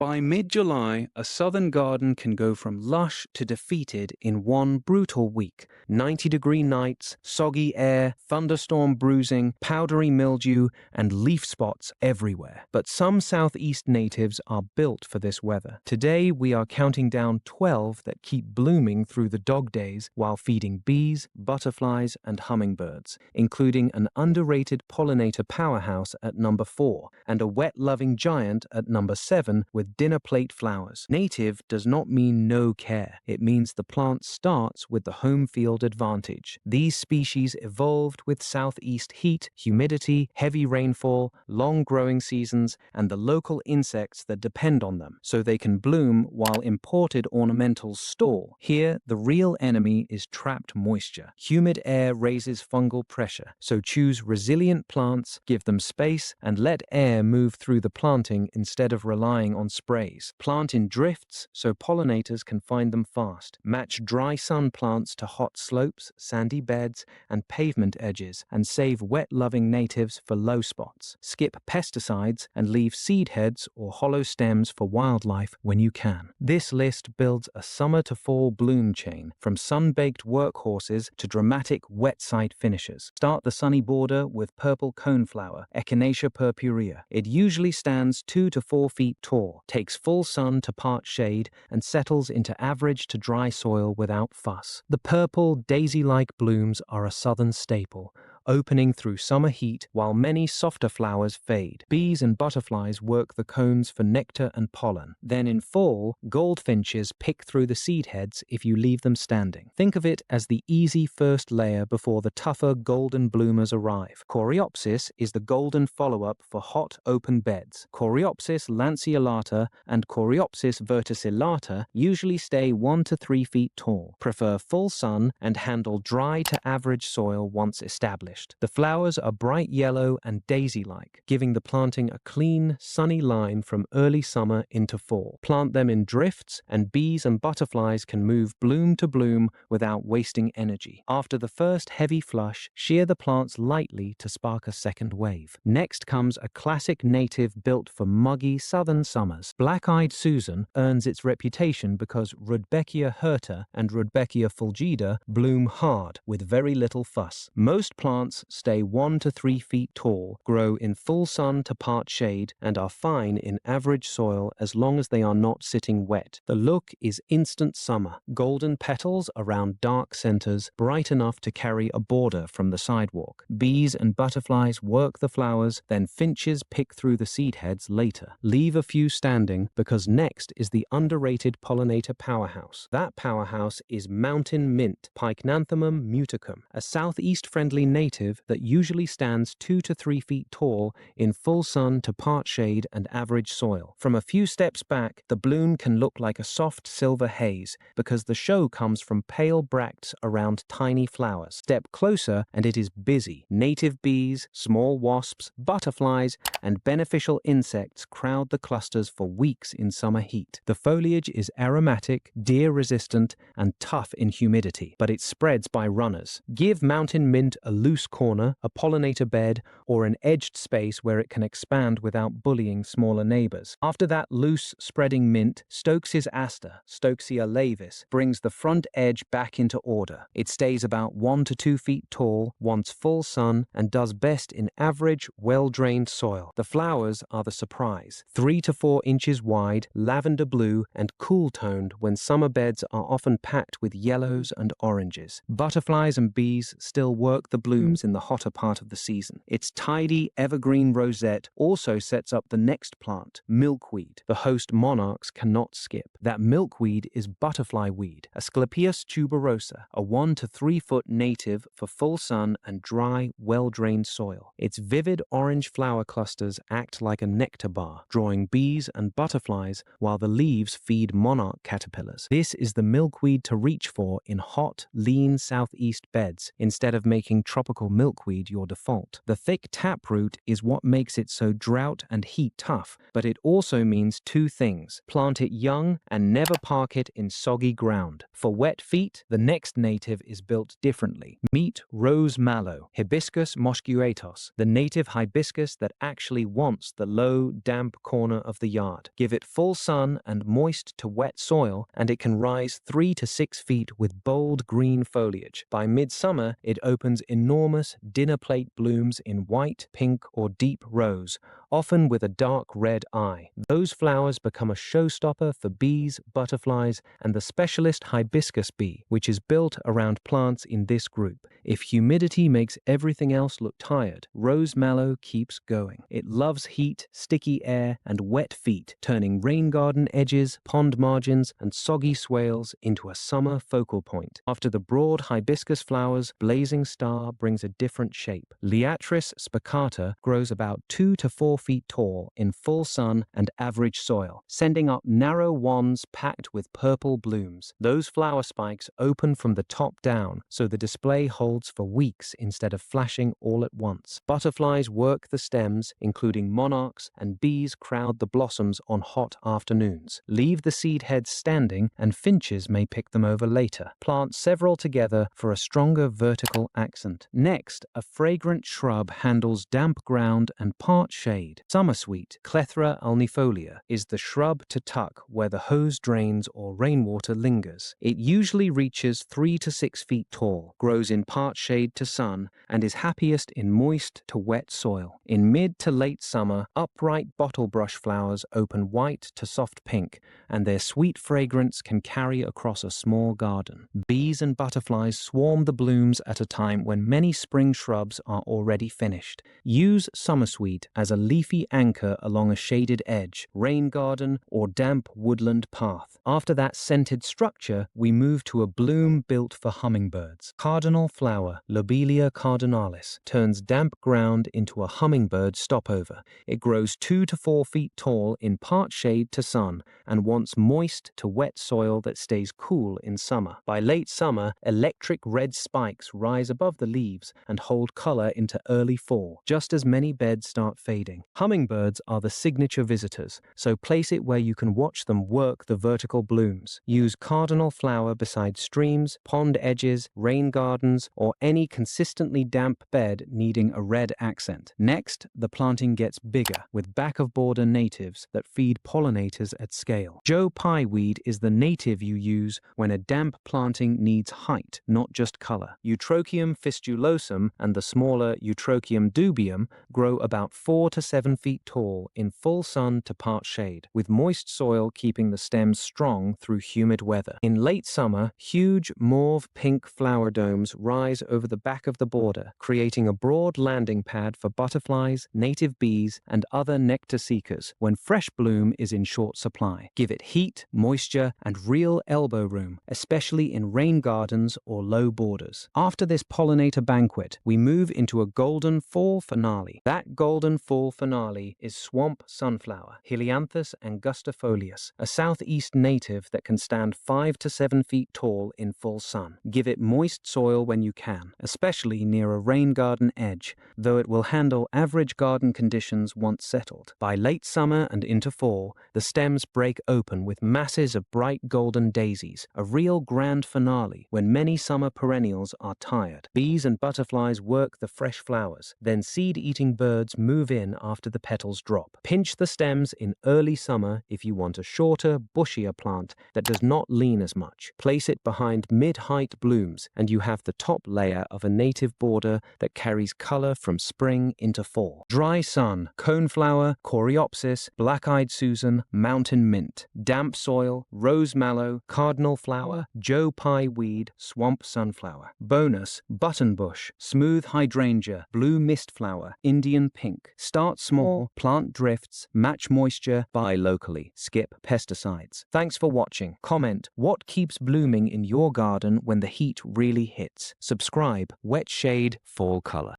By mid-July, a southern garden can go from lush to defeated in one brutal week. 90-degree nights, soggy air, thunderstorm bruising, powdery mildew, and leaf spots everywhere. But some southeast natives are built for this weather. Today, we are counting down 12 that keep blooming through the dog days while feeding bees, butterflies, and hummingbirds, including an underrated pollinator powerhouse at number 4 and a wet-loving giant at number 7 with dinner plate flowers. Native does not mean no care. It means the plant starts with the home field advantage. These species evolved with southeast heat, humidity, heavy rainfall, long growing seasons, and the local insects that depend on them, so they can bloom while imported ornamentals stall. Here, the real enemy is trapped moisture. Humid air raises fungal pressure, so choose resilient plants, give them space, and let air move through the planting instead of relying on sprays. Plant in drifts so pollinators can find them fast. Match dry sun plants to hot slopes, sandy beds, and pavement edges, and save wet-loving natives for low spots. Skip pesticides and leave seed heads or hollow stems for wildlife when you can. This list builds a summer to fall bloom chain, from sun-baked workhorses to dramatic wet site finishes. Start the sunny border with purple coneflower, Echinacea purpurea. It usually stands 2 to 4 feet tall, takes full sun to part shade, and settles into average to dry soil without fuss. The purple, daisy-like blooms are a southern staple, opening through summer heat while many softer flowers fade. Bees and butterflies work the cones for nectar and pollen. Then in fall, goldfinches pick through the seed heads if you leave them standing. Think of it as the easy first layer before the tougher golden bloomers arrive. Coreopsis is the golden follow-up for hot, open beds. Coreopsis lanceolata and Coreopsis verticillata usually stay 1 to 3 feet tall, prefer full sun, and handle dry to average soil once established. The flowers are bright yellow and daisy-like, giving the planting a clean, sunny line from early summer into fall. Plant them in drifts, and bees and butterflies can move bloom to bloom without wasting energy. After the first heavy flush, shear the plants lightly to spark a second wave. Next comes a classic native built for muggy southern summers. Black-eyed Susan earns its reputation because Rudbeckia hirta and Rudbeckia fulgida bloom hard with very little fuss. Most plants stay 1 to 3 feet tall, grow in full sun to part shade, and are fine in average soil as long as they are not sitting wet. The look is instant summer. Golden petals around dark centers, bright enough to carry a border from the sidewalk. Bees and butterflies work the flowers, then finches pick through the seed heads later. Leave a few standing because next is the underrated pollinator powerhouse. That powerhouse is mountain mint, Pycnanthemum muticum, a southeast-friendly native that usually stands 2 to 3 feet tall in full sun to part shade and average soil. From a few steps back, the bloom can look like a soft silver haze because the show comes from pale bracts around tiny flowers. Step closer and it is busy. Native bees, small wasps, butterflies, and beneficial insects crowd the clusters for weeks in summer heat. The foliage is aromatic, deer-resistant, and tough in humidity, but it spreads by runners. Give mountain mint a loose corner, a pollinator bed, or an edged space where it can expand without bullying smaller neighbors. After that loose, spreading mint, Stokes' aster, Stokesia laevis, brings the front edge back into order. It stays about 1 to 2 feet tall, wants full sun, and does best in average, well-drained soil. The flowers are the surprise. 3 to 4 inches wide, lavender blue, and cool-toned when summer beds are often packed with yellows and oranges. Butterflies and bees still work the blooms in the hotter part of the season. Its tidy, evergreen rosette also sets up the next plant, milkweed. The host monarchs cannot skip. That milkweed is butterfly weed, Asclepias tuberosa, a 1 to 3 foot native for full sun and dry, well-drained soil. Its vivid orange flower clusters act like a nectar bar, drawing bees and butterflies while the leaves feed monarch caterpillars. This is the milkweed to reach for in hot, lean southeast beds instead of making tropical tropical milkweed your default. The thick taproot is what makes it so drought and heat tough, but it also means two things. Plant it young and never park it in soggy ground. For wet feet, the next native is built differently. Meet rose mallow, Hibiscus mosquiosus, the native hibiscus that actually wants the low, damp corner of the yard. Give it full sun and moist to wet soil, and it can rise 3 to 6 feet with bold green foliage. By midsummer, it opens enormous dinner plate blooms in white, pink, or deep rose, often with a dark red eye. Those flowers become a showstopper for bees, butterflies, and the specialist hibiscus bee, which is built around plants in this group. If humidity makes everything else look tired, rose mallow keeps going. It loves heat, sticky air, and wet feet, turning rain garden edges, pond margins, and soggy swales into a summer focal point. After the broad hibiscus flowers, blazing star brings a different shape. Liatris spicata grows about 2 to 4 feet tall in full sun and average soil, sending up narrow wands packed with purple blooms. Those flower spikes open from the top down, so the display holds for weeks instead of flashing all at once. Butterflies work the stems, including monarchs, and bees crowd the blossoms on hot afternoons. Leave the seed heads standing, and finches may pick them over later. Plant several together for a stronger vertical accent. Next, a fragrant shrub handles damp ground and part shade. Summersweet, Clethra alnifolia, is the shrub to tuck where the hose drains or rainwater lingers. It usually reaches 3 to 6 feet tall, grows in part shade to sun, and is happiest in moist to wet soil. In mid to late summer, upright bottlebrush flowers open white to soft pink, and their sweet fragrance can carry across a small garden. Bees and butterflies swarm the blooms at a time when many spring shrubs are already finished. Use summersweet as a leafy anchor along a shaded edge, rain garden, or damp woodland path. After that scented structure, we move to a bloom built for hummingbirds. Cardinal flower, Lobelia cardinalis, turns damp ground into a hummingbird stopover. It grows 2 to 4 feet tall in part shade to sun and wants moist to wet soil that stays cool in summer. By late summer, electric red spikes rise above the leaves and hold color into early fall, just as many beds start fading. Hummingbirds are the signature visitors, so place it where you can watch them work the vertical blooms. Use cardinal flower beside streams, pond edges, rain gardens, or any consistently damp bed needing a red accent. Next, the planting gets bigger, with back-of-border natives that feed pollinators at scale. Joe Pye weed is the native you use when a damp planting needs height, not just color. Eutrochium fistulosum and the smaller Eutrochium dubium grow about 4 to 7 feet tall in full sun to part shade, with moist soil keeping the stems strong through humid weather. In late summer, huge mauve-pink flower domes rise over the back of the border, creating a broad landing pad for butterflies, native bees, and other nectar seekers when fresh bloom is in short supply. Give it heat, moisture, and real elbow room, especially in rain gardens or low borders. After this pollinator banquet, we move into a golden fall finale. That golden fall finale is swamp sunflower, Helianthus angustifolius, a southeast native that can stand 5 to 7 feet tall in full sun. Give it moist soil when you can, especially near a rain garden edge, though it will handle average garden conditions once settled. By late summer and into fall, the stems break open with masses of bright golden daisies, a real grand finale when many summer perennials are tired. Bees and butterflies work the fresh flowers, then seed-eating birds move in after the petals drop. Pinch the stems in early summer if you want a shorter, bushier plant that does not lean as much. Place it behind mid-height blooms, and you have the top layer of a native border that carries color from spring into fall. Dry sun, coneflower, coreopsis, black-eyed Susan, mountain mint. Damp soil, rose mallow, cardinal flower, Joe Pye weed, swamp sunflower. Bonus, buttonbush, smooth hydrangea, blue mist flower, Indian pink. Start small, plant drifts, match moisture, buy locally. Skip pesticides. Thanks for watching. Comment, what keeps blooming in your garden when the heat really hits? Subscribe, wet shade, fall color.